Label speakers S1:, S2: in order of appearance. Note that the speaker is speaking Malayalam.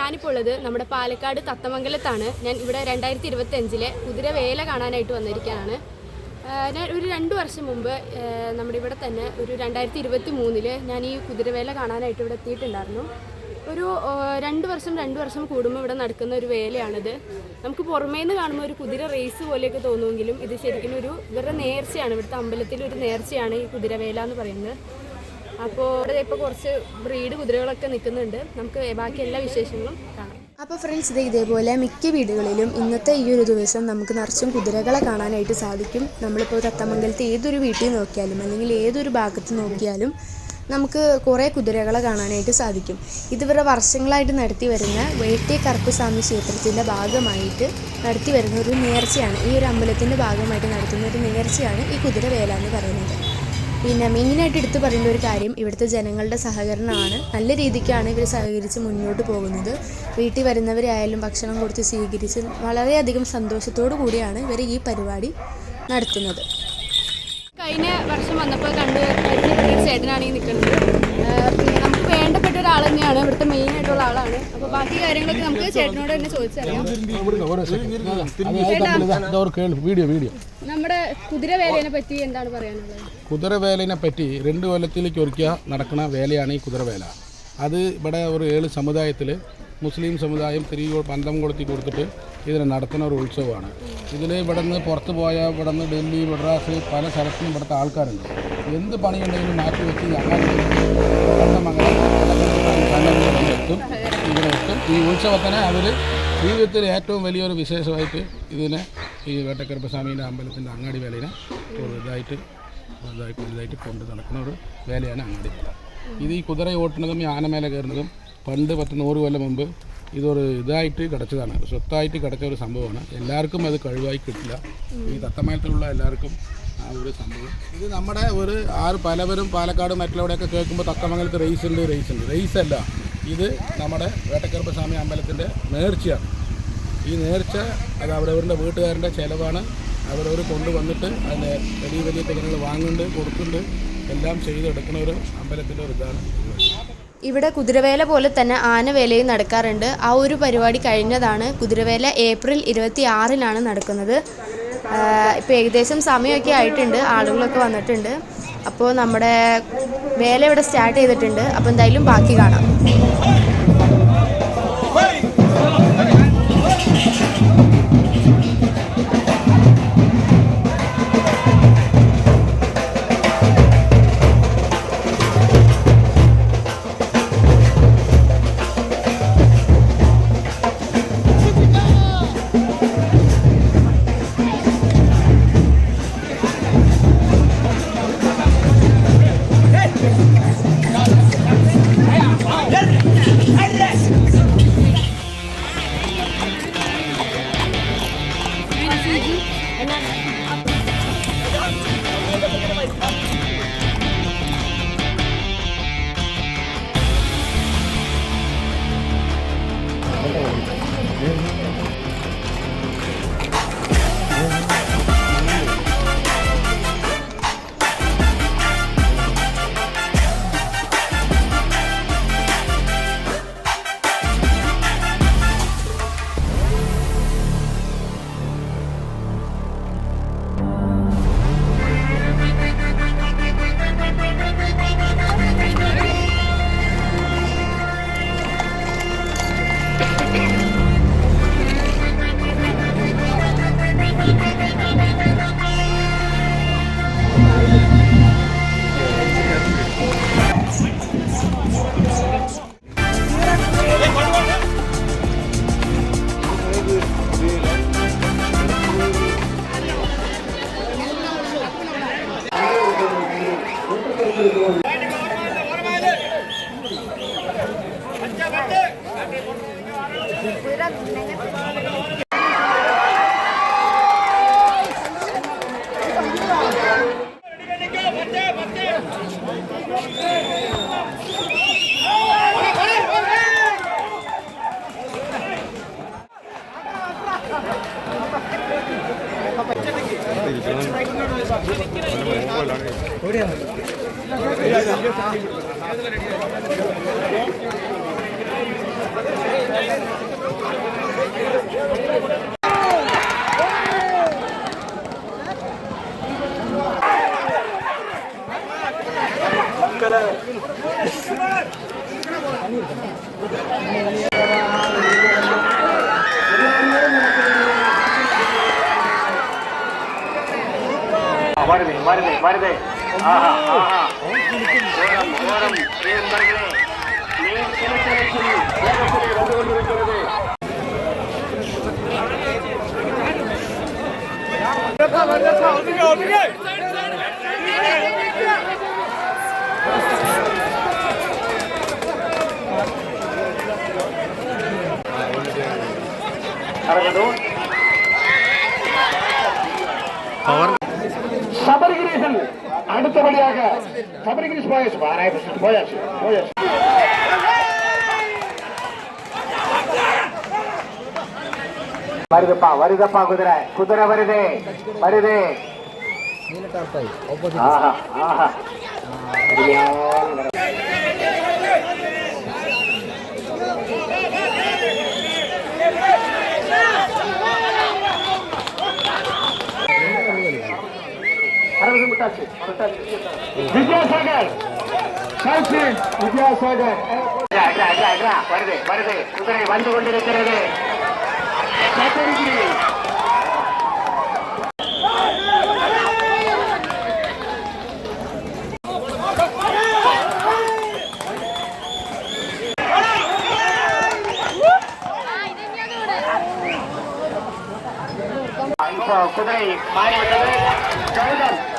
S1: ഞാനിപ്പോൾ ഉള്ളത് നമ്മുടെ പാലക്കാട് തത്തമംഗലത്താണ്. ഞാൻ ഇവിടെ 2025 കുതിരവേല കാണാനായിട്ട് വന്നിരിക്കുകയാണ്. ഞാൻ ഒരു 2 വർഷം മുമ്പ് നമ്മുടെ ഇവിടെ തന്നെ ഒരു 2023 ഞാൻ ഈ കുതിരവേല കാണാനായിട്ട് ഇവിടെ എത്തിയിട്ടുണ്ടായിരുന്നു. ഒരു 2 വർഷം കൂടുമ്പോൾ ഇവിടെ നടക്കുന്ന ഒരു വേലയാണിത്. നമുക്ക് പുറമേ നിന്ന് കാണുമ്പോൾ ഒരു കുതിര റേസ് പോലെയൊക്കെ തോന്നുമെങ്കിലും ഇത് ശരിക്കും ഇവരുടെ നേർച്ചയാണ്. ഇവിടുത്തെ അമ്പലത്തിൽ ഒരു നേർച്ചയാണ് ഈ കുതിരവേല എന്ന് പറയുന്നത്. അപ്പോൾ ഇവിടെ ഇപ്പോൾ കുറച്ച് ബ്രീഡ് കുതിരകളൊക്കെ നിൽക്കുന്നുണ്ട്. നമുക്ക് ബാക്കി എല്ലാ വിശേഷങ്ങളും കാണാം.
S2: അപ്പോൾ ഫ്രണ്ട്സ്, ഇതേപോലെ മിക്ക വീടുകളിലും ഇന്നത്തെ ഈ ഒരു ദിവസം നമുക്ക് നിറച്ചും കുതിരകളെ കാണാനായിട്ട് സാധിക്കും. നമ്മളിപ്പോൾ തത്തമംഗലത്തെ ഏതൊരു വീട്ടിൽ നോക്കിയാലും അല്ലെങ്കിൽ ഏതൊരു ഭാഗത്ത് നോക്കിയാലും നമുക്ക് കുറേ കുതിരകളെ കാണാനായിട്ട് സാധിക്കും. ഇതിവരുടെ വർഷങ്ങളായിട്ട് നടത്തി വരുന്ന വേട്ടേ കറുപ്പസ്വാമി ക്ഷേത്രത്തിൻ്റെ ഭാഗമായിട്ട് നടത്തി വരുന്ന ഒരു നേർച്ചയാണ്. ഈ ഒരു അമ്പലത്തിൻ്റെ ഭാഗമായിട്ട് നടത്തുന്ന ഒരു നേർച്ചയാണ് ഈ കുതിരവേല എന്ന് പറയുന്നത്. പിന്നെ മെയിനായിട്ട് എടുത്ത് പറയേണ്ട ഒരു കാര്യം ഇവിടുത്തെ ജനങ്ങളുടെ സഹകരണമാണ്. നല്ല രീതിക്കാണ് ഇവർ സഹകരിച്ച് മുന്നോട്ട് പോകുന്നത്. വീട്ടിൽ വരുന്നവരായാലും ഭക്ഷണം കൊടുത്ത് സ്വീകരിച്ച് വളരെയധികം സന്തോഷത്തോടു കൂടിയാണ് ഇവർ ഈ പരിപാടി നടത്തുന്നത്.
S1: കഴിഞ്ഞ വർഷം വന്നപ്പോൾ ചേട്ടനാണ് ഈ നിൽക്കുന്നത്. നമുക്ക് വേണ്ടപ്പെട്ട ഒരാൾ തന്നെയാണ്, ഇവിടുത്തെ മെയിൻ ആയിട്ടുള്ള ആളാണ്. അപ്പോൾ ബാക്കി കാര്യങ്ങളൊക്കെ നമുക്ക് ചേട്ടനോട് തന്നെ ചോദിച്ചറിയാം. നമ്മുടെ കുതിരവേലയെ പറ്റി എന്താണ് പറയാനുള്ളത്?
S3: കുതിരവേലയെ പറ്റി 2 കൊല്ലത്തിലേക്ക് ഒരിക്കൽ നടക്കുന്ന വേലയാണ് ഈ കുതിരവേല. അത് ഇവിടെ ഒരു 7 സമുദായത്തിൽ മുസ്ലിം സമുദായം പന്തം കൊളുത്തി കൊടുത്തിട്ട് ഇതിനെ നടത്തുന്ന ഒരു ഉത്സവമാണ്. ഇതിൽ ഇവിടെ നിന്ന് പുറത്ത് പോയാൽ ഇവിടെ നിന്ന് ഡൽഹി, മദ്രാസ് പല സ്ഥലത്തും ഇവിടുത്തെ ആൾക്കാരുണ്ട്. എന്ത് പണിയുണ്ടെങ്കിലും മാറ്റി വെച്ച് എത്തും ഇവിടെ എത്തും. ഈ ഉത്സവത്തിനെ അവർ ജീവിതത്തിൽ ഏറ്റവും വലിയൊരു വിശേഷമായിട്ട് ഇതിനെ ഈ വേട്ടക്കറുപ്പസ്വാമീൻ്റെ അമ്പലത്തിൻ്റെ അങ്ങാടി വേലയിനെ ഒരു ഇതായിട്ട് കൊണ്ട് നടക്കുന്ന ഒരു വേലയാണ് അങ്ങാടി വേല. ഇത് ഈ കുതിര ഓട്ടുന്നതും ഈ ആനമേല കയറുന്നതും പണ്ട് 100 കൊല്ലം മുമ്പ് ഇതൊരു ഇതായിട്ട് കിടച്ചതാണ്, സ്വത്തായിട്ട് കിടച്ച ഒരു സംഭവമാണ്. എല്ലാവർക്കും അത് കഴിവായി കിട്ടില്ല. ഈ തത്തമംഗലത്തിലുള്ള എല്ലാവർക്കും ആ ഒരു സംഭവം ഇത് നമ്മുടെ പലവരും പാലക്കാട് മറ്റുള്ളവിടെയൊക്കെ കേൾക്കുമ്പോൾ തത്തമംഗലത്ത് റേസ് അല്ല. ഇത് നമ്മുടെ വേട്ടക്കറുപ്പസ്വാമി അമ്പലത്തിൻ്റെ നേർച്ചയാണ്. ഈ നേർച്ച അത് അവരവരുടെ വീട്ടുകാരൻ്റെ ചിലവാണ്. അവരവർ കൊണ്ടുവന്നിട്ട് അതിൻ്റെ വലിയ തെങ്ങുകൾ വാങ്ങുന്നുണ്ട്, കൊടുക്കുന്നുണ്ട്, എല്ലാം ചെയ്തെടുക്കുന്ന ഒരു അമ്പലത്തിൻ്റെ ഒരു ഇതാണ്.
S2: ഇവിടെ കുതിരവേല പോലെ തന്നെ ആനവേലയും നടക്കാറുണ്ട്. ആ ഒരു പരിപാടി കഴിഞ്ഞതാണ്. കുതിരവേല ഏപ്രിൽ 26 നടക്കുന്നത്. ഇപ്പോൾ ഏകദേശം സമയമൊക്കെ ആയിട്ടുണ്ട്, ആളുകളൊക്കെ വന്നിട്ടുണ്ട്. അപ്പോൾ നമ്മുടെ വേല ഇവിടെ സ്റ്റാർട്ട് ചെയ്തിട്ടുണ്ട്. അപ്പോൾ എന്തായാലും ബാക്കി കാണാം.
S4: வருது ஆஹா ஆஹா ஓரம் ஓரம் நண்பர்களே நீர் கிணற்றில் வேகத்திலே வந்து கொண்டிருக்கிறது. சபரிகிரீசன் அடுத்தபடியாக சபரிகிரீஷ் போயாச்சு. வருதப்பா குதிரை வருது. ஆஹா ஆஹா வித்யாசாகர் வருது குதிரை வந்து கொண்டிருக்கிறது. இப்போ குதிரை மாறிவிட்டது.